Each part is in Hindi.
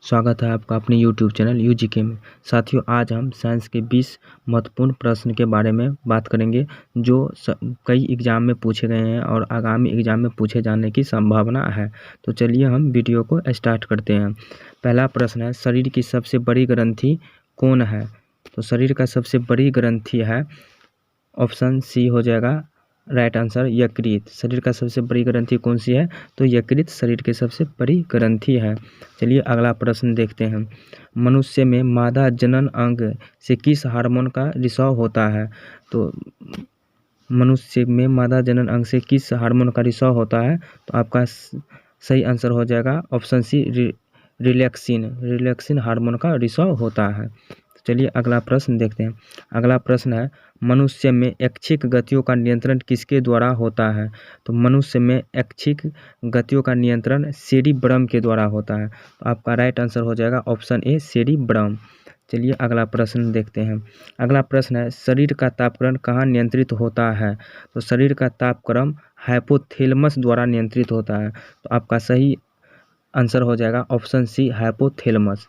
स्वागत है आपका अपने YouTube चैनल UGK में। साथियों, आज हम साइंस के 20 महत्वपूर्ण प्रश्न के बारे में बात करेंगे जो कई एग्ज़ाम में पूछे गए हैं और आगामी एग्ज़ाम में पूछे जाने की संभावना है। तो चलिए हम वीडियो को स्टार्ट करते हैं। पहला प्रश्न है, शरीर की सबसे बड़ी ग्रंथि कौन है? तो शरीर का सबसे बड़ी ग्रंथि है, ऑप्शन सी हो जाएगा राइट आंसर, यकृत। शरीर का सबसे बड़ी ग्रंथि कौन सी है? तो यकृत शरीर की सबसे बड़ी ग्रंथि है। चलिए अगला प्रश्न देखते हैं। मनुष्य में मादा जनन अंग से किस हार्मोन का रिसाव होता है? तो मनुष्य में मादा जनन अंग से किस हार्मोन का रिसाव होता है? तो आपका सही आंसर हो जाएगा ऑप्शन सी, रिलैक्सिन हार्मोन का रिसाव होता है। चलिए अगला प्रश्न देखते हैं। अगला प्रश्न है, मनुष्य में ऐच्छिक गतियों का नियंत्रण किसके द्वारा होता है? तो मनुष्य में ऐच्छिक गतियों का नियंत्रण सेरिब्रम के द्वारा होता है। तो आपका राइट आंसर हो जाएगा ऑप्शन ए, सेरिब्रम। चलिए अगला प्रश्न देखते हैं। अगला प्रश्न है, शरीर का तापक्रम कहाँ नियंत्रित होता है? तो शरीर का तापक्रम हाइपोथैलेमस द्वारा नियंत्रित होता है। तो आपका सही आंसर हो जाएगा ऑप्शन सी, हाइपोथैलेमस।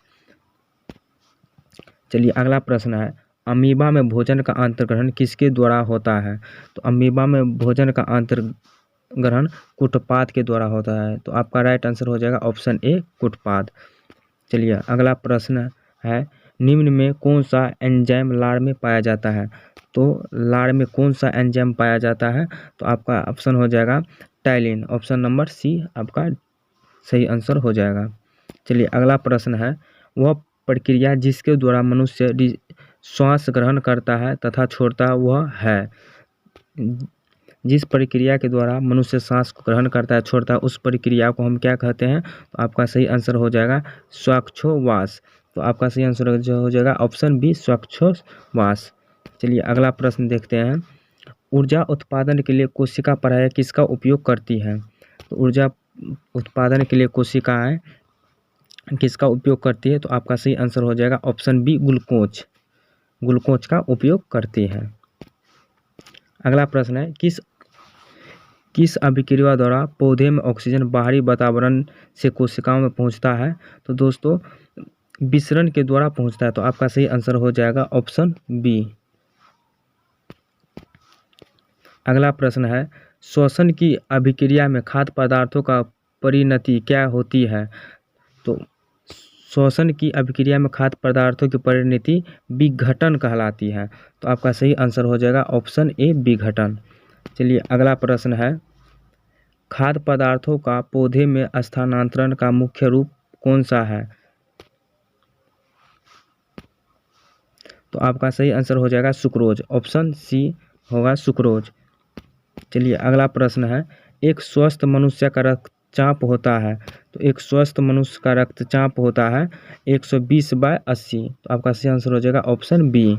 चलिए अगला प्रश्न है, अमीबा में भोजन का अंतर्ग्रहण किसके द्वारा होता है? तो अमीबा में भोजन का अंतर्ग्रहण कुटपाद के द्वारा होता है। तो आपका राइट आंसर हो जाएगा ऑप्शन ए, कुटपाद। चलिए अगला प्रश्न है, निम्न में कौन सा एंजाइम लार में पाया जाता है? तो लार में कौन सा एंजाइम पाया जाता है? तो आपका ऑप्शन हो जाएगा टाइलिन। ऑप्शन नंबर सी आपका सही आंसर हो जाएगा। चलिए अगला प्रश्न है, वह प्रक्रिया जिसके द्वारा मनुष्य श्वास ग्रहण करता है तथा छोड़ता है वह है? जिस प्रक्रिया के द्वारा मनुष्य सांस को ग्रहण करता है छोड़ता है उस प्रक्रिया को हम क्या कहते हैं? तो आपका सही आंसर हो जाएगा श्वासोच्छ्वास। तो आपका सही आंसर हो जाएगा ऑप्शन बी, श्वासोच्छ्वास। चलिए अगला प्रश्न देखते हैं। ऊर्जा उत्पादन के लिए कोशिका प्रायः किसका उपयोग करती है? तो ऊर्जा उत्पादन के लिए कोशिकाएं किसका उपयोग करती है? तो आपका सही आंसर हो जाएगा ऑप्शन बी, ग्लूकोज का उपयोग करती है। अगला प्रश्न है, किस अभिक्रिया द्वारा पौधे में ऑक्सीजन बाहरी वातावरण से कोशिकाओं में पहुंचता है? तो दोस्तों विसरण के द्वारा पहुंचता है। तो आपका सही आंसर हो जाएगा ऑप्शन बी। अगला प्रश्न है, श्वसन की अभिक्रिया में खाद्य पदार्थों का परिणति क्या होती है? तो श्वसन की अभिक्रिया में खाद्य पदार्थों की परिणति विघटन कहलाती है। तो आपका सही आंसर हो जाएगा ऑप्शन ए, विघटन। चलिए अगला प्रश्न है, खाद्य पदार्थों का पौधे में स्थानांतरण का मुख्य रूप कौन सा है? तो आपका सही आंसर हो जाएगा सुक्रोज। ऑप्शन सी होगा सुक्रोज। चलिए अगला प्रश्न है, एक स्वस्थ मनुष्य का रक्तचाप होता है? तो एक स्वस्थ मनुष्य का रक्तचाप होता है 120/80। तो आपका सही आंसर हो जाएगा ऑप्शन बी।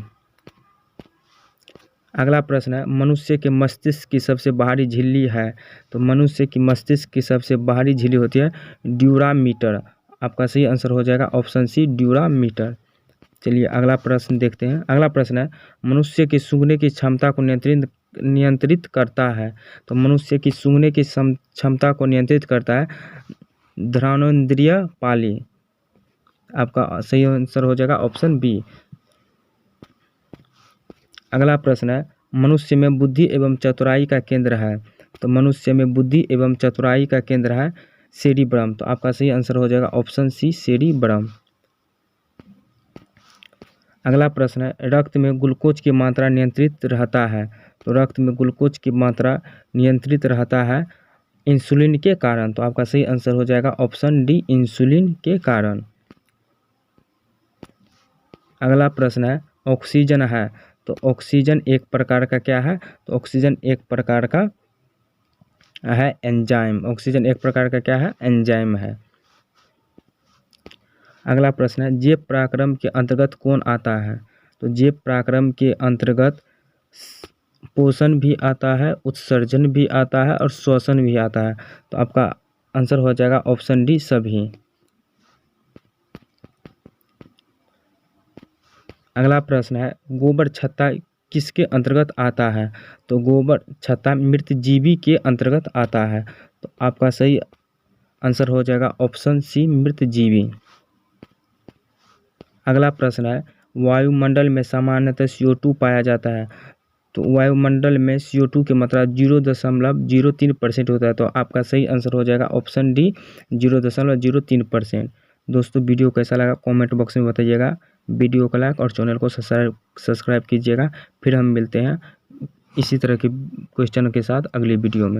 अगला प्रश्न है, मनुष्य के मस्तिष्क की सबसे बाहरी झिल्ली है? तो मनुष्य की मस्तिष्क की सबसे बाहरी झिल्ली होती है ड्यूरामीटर। आपका सही आंसर हो जाएगा ऑप्शन सी, ड्यूरामीटर। चलिए अगला प्रश्न देखते हैं। अगला प्रश्न है, मनुष्य की सूंघने की क्षमता को नियंत्रित करता है? तो मनुष्य की सूंघने की क्षमता को नियंत्रित करता है घ्राणेंद्रिय पाली। आपका सही आंसर हो जाएगा ऑप्शन बी। अगला प्रश्न है, मनुष्य में बुद्धि एवं चतुराई का केंद्र है? तो मनुष्य में बुद्धि एवं चतुराई का केंद्र है सेरिब्रम। तो आपका सही आंसर हो जाएगा ऑप्शन सी, सेरिब्रम। अगला प्रश्न है, रक्त में ग्लूकोज की मात्रा नियंत्रित रहता है? तो रक्त में ग्लूकोज की मात्रा नियंत्रित रहता है इंसुलिन के कारण। तो आपका सही आंसर हो जाएगा ऑप्शन डी, इंसुलिन के कारण। अगला प्रश्न है, ऑक्सीजन है? तो ऑक्सीजन एक प्रकार का क्या है? तो ऑक्सीजन एक प्रकार का है एंजाइम। ऑक्सीजन एक प्रकार का क्या है? एंजाइम है। अगला प्रश्न है, जैव पराक्रम के अंतर्गत कौन आता है? तो जैव पराक्रम के अंतर्गत पोषण भी आता है, उत्सर्जन भी आता है और श्वसन भी आता है। तो आपका आंसर हो जाएगा ऑप्शन डी, सभी। अगला प्रश्न है, गोबर छत्ता किसके अंतर्गत आता है? तो गोबर छत्ता मृतजीवी के अंतर्गत आता है। तो आपका सही आंसर हो जाएगा ऑप्शन सी, मृतजीवी। अगला प्रश्न है, वायुमंडल में सामान्यतः CO2 पाया जाता है। तो वायुमंडल में CO2 की मात्रा 0.03% होता है। तो आपका सही आंसर हो जाएगा ऑप्शन डी 0.03%। दोस्तों वीडियो कैसा लगा कमेंट बॉक्स में बताइएगा। वीडियो को लाइक और चैनल को सब्सक्राइब कीजिएगा। फिर हम मिलते हैं इसी तरह के क्वेश्चन के साथ अगली वीडियो में।